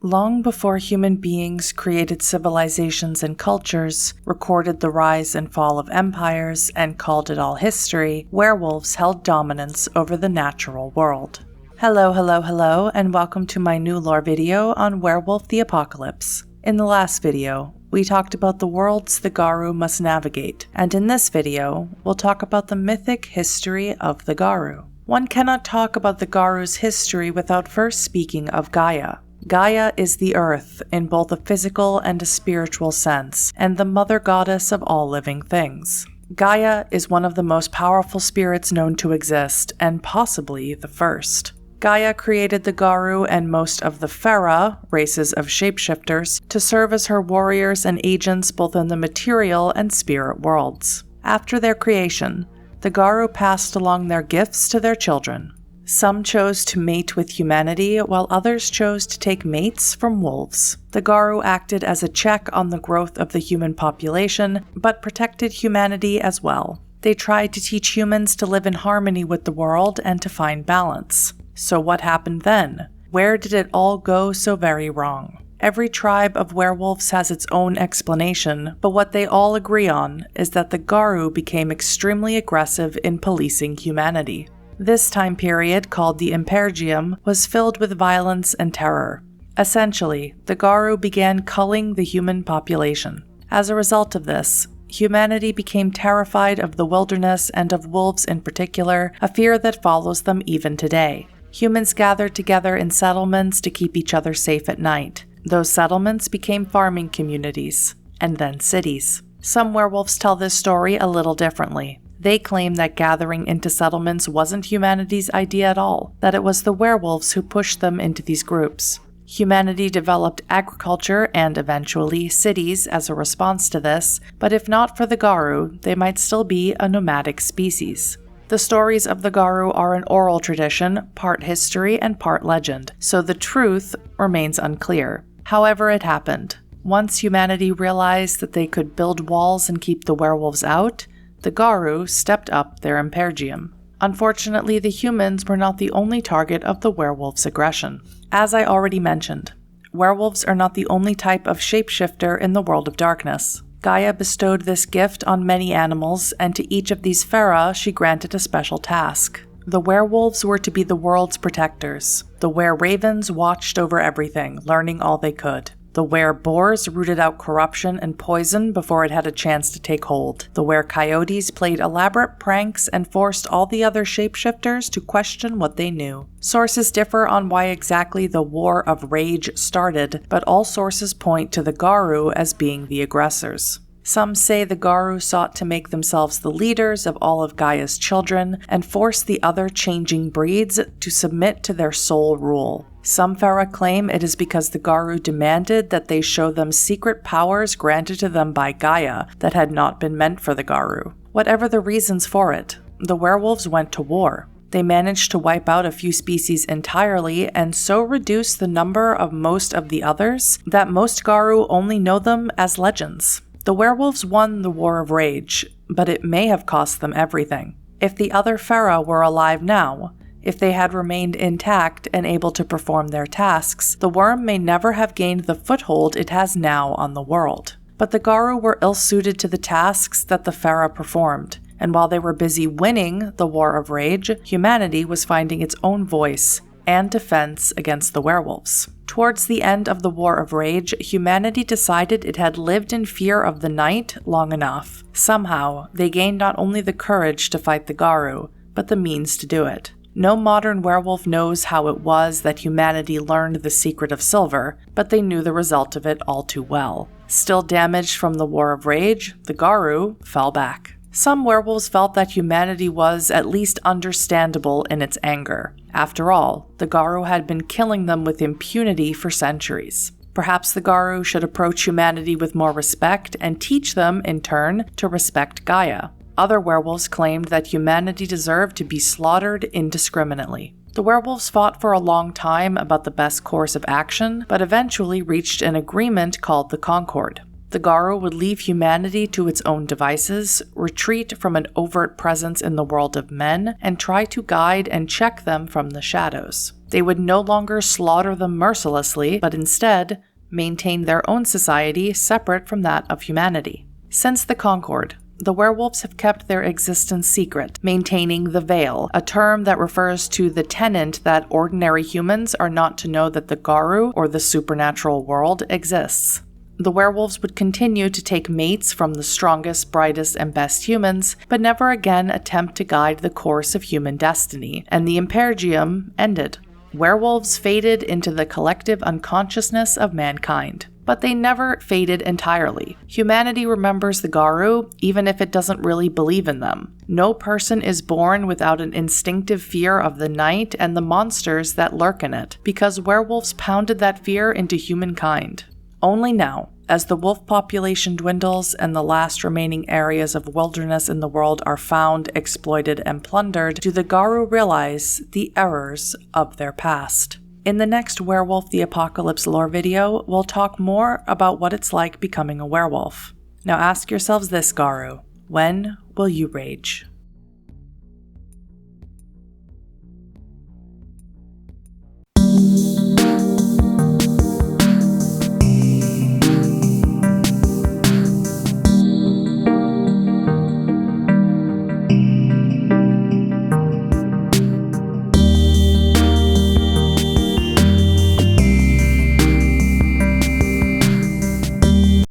Long before human beings created civilizations and cultures, recorded the rise and fall of empires, and called it all history, werewolves held dominance over the natural world. Hello, and welcome to my new lore video on Werewolf the Apocalypse. In the last video, we talked about the worlds the Garou must navigate, and in this video, we'll talk about the mythic history of the Garou. One cannot talk about the Garou's history without first speaking of Gaia. Gaia is the earth in both a physical and a spiritual sense, and the mother goddess of all living things. Gaia is one of the most powerful spirits known to exist, and possibly the first. Gaia created the Garou and most of the Fera, races of shapeshifters, to serve as her warriors and agents both in the material and spirit worlds. After their creation, the Garou passed along their gifts to their children. Some chose to mate with humanity, while others chose to take mates from wolves. The Garou acted as a check on the growth of the human population, but protected humanity as well. They tried to teach humans to live in harmony with the world and to find balance. So what happened then? Where did it all go so very wrong? Every tribe of werewolves has its own explanation, but what they all agree on is that the Garou became extremely aggressive in policing humanity. This time period, called the Geum, was filled with violence and terror. Essentially, the Garou began culling the human population. As a result of this, humanity became terrified of the wilderness and of wolves in particular, a fear that follows them even today. Humans gathered together in settlements to keep each other safe at night. Those settlements became farming communities, and then cities. Some werewolves tell this story a little differently. They claim that gathering into settlements wasn't humanity's idea at all, that it was the werewolves who pushed them into these groups. Humanity developed agriculture and eventually cities as a response to this, but if not for the Garou, they might still be a nomadic species. The stories of the Garou are an oral tradition, part history and part legend, so the truth remains unclear. However it happened. Once humanity realized that they could build walls and keep the werewolves out, the Garou stepped up their Geum. Unfortunately, the humans were not the only target of the werewolves' aggression. As I already mentioned, werewolves are not the only type of shapeshifter in the world of darkness. Gaia bestowed this gift on many animals, and to each of these Fera she granted a special task. The werewolves were to be the world's protectors. The were-ravens watched over everything, learning all they could. The were-boars rooted out corruption and poison before it had a chance to take hold. The were-coyotes played elaborate pranks and forced all the other shapeshifters to question what they knew. Sources differ on why exactly the War of Rage started, but all sources point to the Garou as being the aggressors. Some say the Garou sought to make themselves the leaders of all of Gaia's children and force the other changing breeds to submit to their sole rule. Some Fera claim it is because the Garou demanded that they show them secret powers granted to them by Gaia that had not been meant for the Garou. Whatever the reasons for it, the werewolves went to war. They managed to wipe out a few species entirely and so reduce the number of most of the others that most Garou only know them as legends. The werewolves won the War of Rage, but it may have cost them everything. If the other Fera were alive now, if they had remained intact and able to perform their tasks, the worm may never have gained the foothold it has now on the world. But the Garou were ill-suited to the tasks that the Fera performed, and while they were busy winning the War of Rage, humanity was finding its own voice and defense against the werewolves. Towards the end of the War of Rage, humanity decided it had lived in fear of the night long enough. Somehow, they gained not only the courage to fight the Garou, but the means to do it. No modern werewolf knows how it was that humanity learned the secret of silver, but they knew the result of it all too well. Still damaged from the War of Rage, the Garou fell back. Some werewolves felt that humanity was at least understandable in its anger. After all, the Garou had been killing them with impunity for centuries. Perhaps the Garou should approach humanity with more respect and teach them, in turn, to respect Gaia. Other werewolves claimed that humanity deserved to be slaughtered indiscriminately. The werewolves fought for a long time about the best course of action, but eventually reached an agreement called the Concord. The Garou would leave humanity to its own devices, retreat from an overt presence in the world of men, and try to guide and check them from the shadows. They would no longer slaughter them mercilessly, but instead maintain their own society separate from that of humanity. Since the Concord, the werewolves have kept their existence secret, maintaining the veil, a term that refers to the tenet that ordinary humans are not to know that the Garou, or the supernatural world, exists. The werewolves would continue to take mates from the strongest, brightest, and best humans, but never again attempt to guide the course of human destiny, and the Geum ended. Werewolves faded into the collective unconsciousness of mankind. But they never faded entirely. Humanity remembers the Garou, even if it doesn't really believe in them. No person is born without an instinctive fear of the night and the monsters that lurk in it, because werewolves pounded that fear into humankind. Only now, as the wolf population dwindles and the last remaining areas of wilderness in the world are found, exploited, and plundered, do the Garou realize the errors of their past. In the next Werewolf the Apocalypse lore video, we'll talk more about what it's like becoming a werewolf. Now ask yourselves this, Garou: when will you rage?